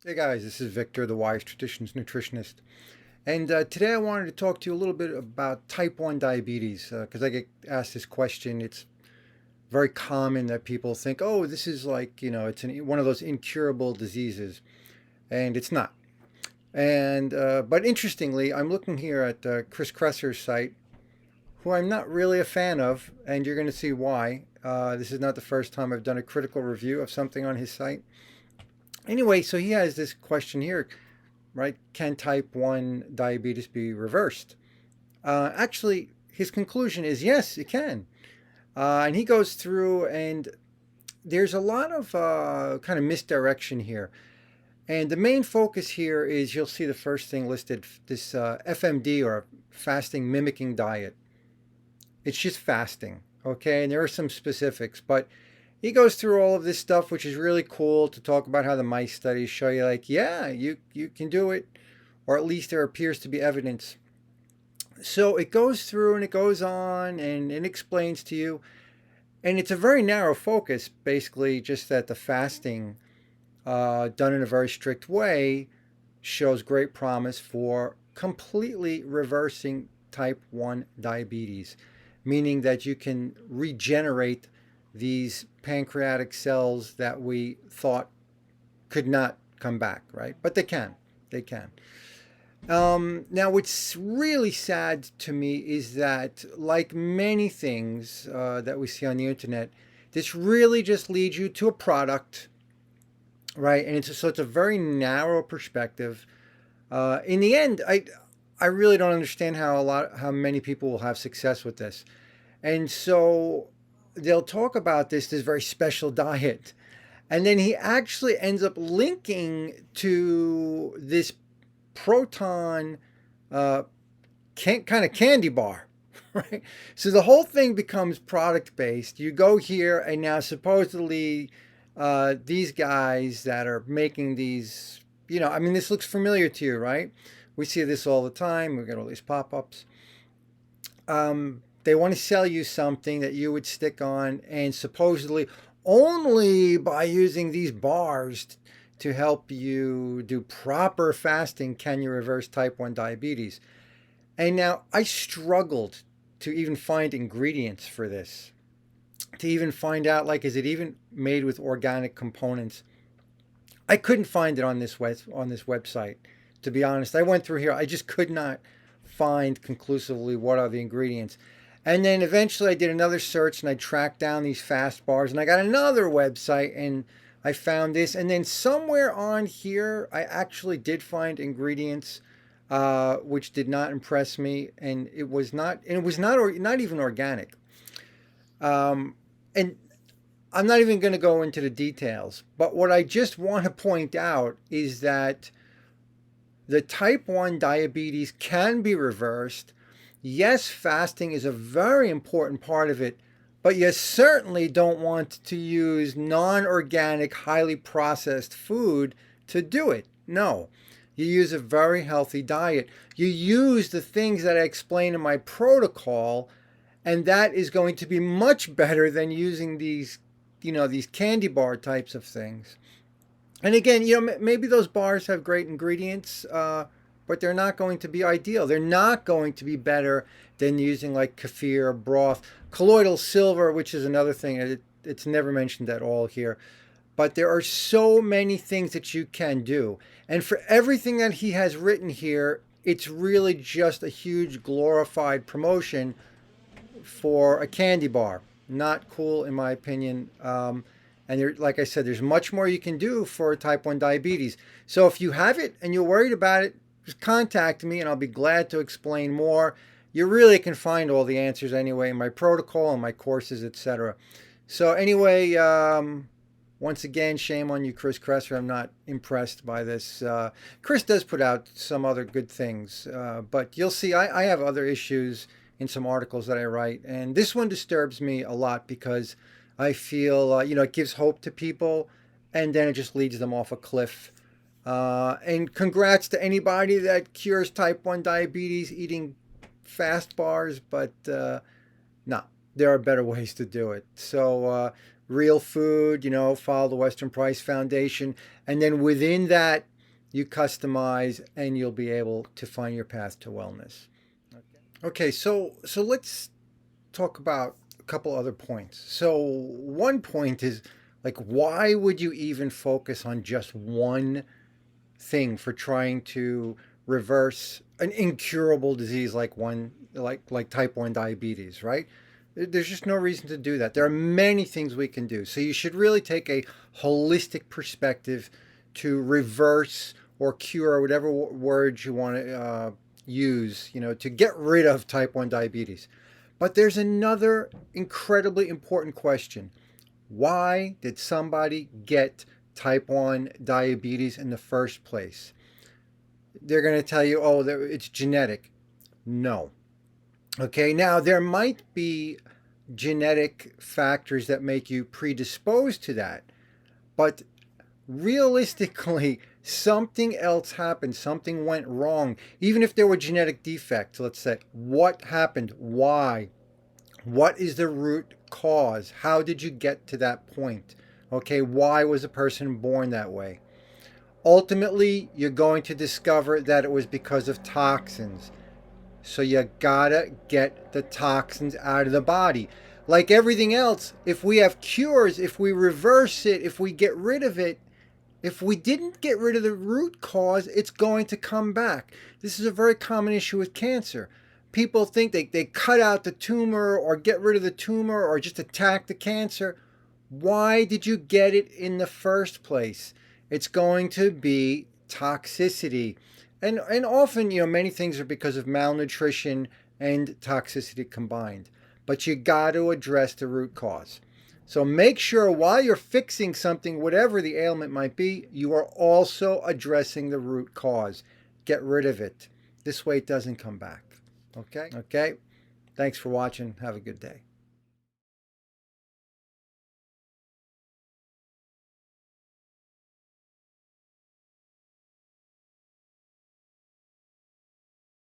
Hey guys, this is Victor, the Wise Traditions Nutritionist. And today I wanted to talk to you a little bit about type 1 diabetes because I get asked this question. It's very common that people think, oh, this is like, it's one of those incurable diseases. And it's not. But interestingly, I'm looking here at Chris Kresser's site, who I'm not really a fan of, and you're going to see why. This is not the first time I've done a critical review of something on his site. Anyway, so he has this question here, right? Can type 1 diabetes be reversed? Actually, his conclusion is yes, it can. And he goes through, and there's a lot of kind of misdirection here. And the main focus here is you'll see the first thing listed this FMD or fasting mimicking diet. It's just fasting, okay? And there are some specifics, but he goes through all of this stuff, which is really cool to talk about how the mice studies show you, like, yeah, you can do it, or at least there appears to be evidence. So it goes through and it goes on and it explains to you, and it's a very narrow focus, basically, just that the fasting, done in a very strict way, shows great promise for completely reversing type 1 diabetes, meaning that you can regenerate these pancreatic cells that we thought could not come back, right? But they can. They can. Now, what's really sad to me is that, like many things that we see on the internet, this really just leads you to a product, right? And so it's a very narrow perspective. In the end, I really don't understand how many people will have success with this, and so they'll talk about this very special diet, and then he actually ends up linking to this proton uh, kind of candy bar, right? So the whole thing becomes product based. You go here, and now supposedly these guys that are making these, I mean, this looks familiar to you, right? We see this all the time. We get all these pop ups. They want to sell you something that you would stick on, and supposedly only by using these bars to help you do proper fasting can you reverse type 1 diabetes. And now I struggled to even find ingredients for this, to even find out, like, is it even made with organic components? I couldn't find it on this website. To be honest, I went through here. I just could not find conclusively what are the ingredients. And then eventually I did another search and I tracked down these fast bars and I got another website and I found this. And then somewhere on here, I actually did find ingredients which did not impress me, and it was not even organic. And I'm not even going to go into the details, but what I just want to point out is that the type 1 diabetes can be reversed. Yes, fasting is a very important part of it, but you certainly don't want to use non organic, highly processed food to do it. No. You use a very healthy diet. You use the things that I explain in my protocol, and that is going to be much better than using these candy bar types of things. And again, maybe those bars have great ingredients, but they're not going to be ideal. They're not going to be better than using like kefir, broth, colloidal silver, which is another thing. It's never mentioned at all here. But there are so many things that you can do. And for everything that he has written here, it's really just a huge glorified promotion for a candy bar. Not cool, in my opinion. And there, like I said, there's much more you can do for type 1 diabetes. So if you have it and you're worried about it, just contact me and I'll be glad to explain more. You really can find all the answers anyway in my protocol and my courses, etc. So anyway, once again, shame on you, Chris Kresser. I'm not impressed by this. Chris does put out some other good things, but you'll see I have other issues in some articles that I write. And this one disturbs me a lot because I feel, it gives hope to people and then it just leads them off a cliff. And congrats to anybody that cures type 1 diabetes eating fast bars, but no, there are better ways to do it. So real food, follow the Western Price Foundation. And then within that, you customize, and you'll be able to find your path to wellness. Okay, so let's talk about a couple other points. So one point is, like, why would you even focus on just one thing for trying to reverse an incurable disease like type 1 diabetes, right? There's just no reason to do that. There are many things we can do. So you should really take a holistic perspective to reverse or cure, or whatever words you want to use, to get rid of type 1 diabetes. But there's another incredibly important question. Why did somebody get type 1 diabetes in the first place? They're going to tell you, oh, it's genetic. No. Okay, now there might be genetic factors that make you predisposed to that, but realistically, something else happened. Something went wrong. Even if there were genetic defects, let's say, what happened? Why? What is the root cause? How did you get to that point? Okay, why was a person born that way? Ultimately, you're going to discover that it was because of toxins. So you gotta get the toxins out of the body. Like everything else, if we have cures, if we reverse it, if we get rid of it, if we didn't get rid of the root cause, it's going to come back. This is a very common issue with cancer. People think they cut out the tumor or get rid of the tumor or just attack the cancer. Why did you get it in the first place? It's going to be toxicity. And often, many things are because of malnutrition and toxicity combined. But you got to address the root cause. So make sure while you're fixing something, whatever the ailment might be, you are also addressing the root cause. Get rid of it. This way it doesn't come back. Okay? Okay? Thanks for watching. Have a good day.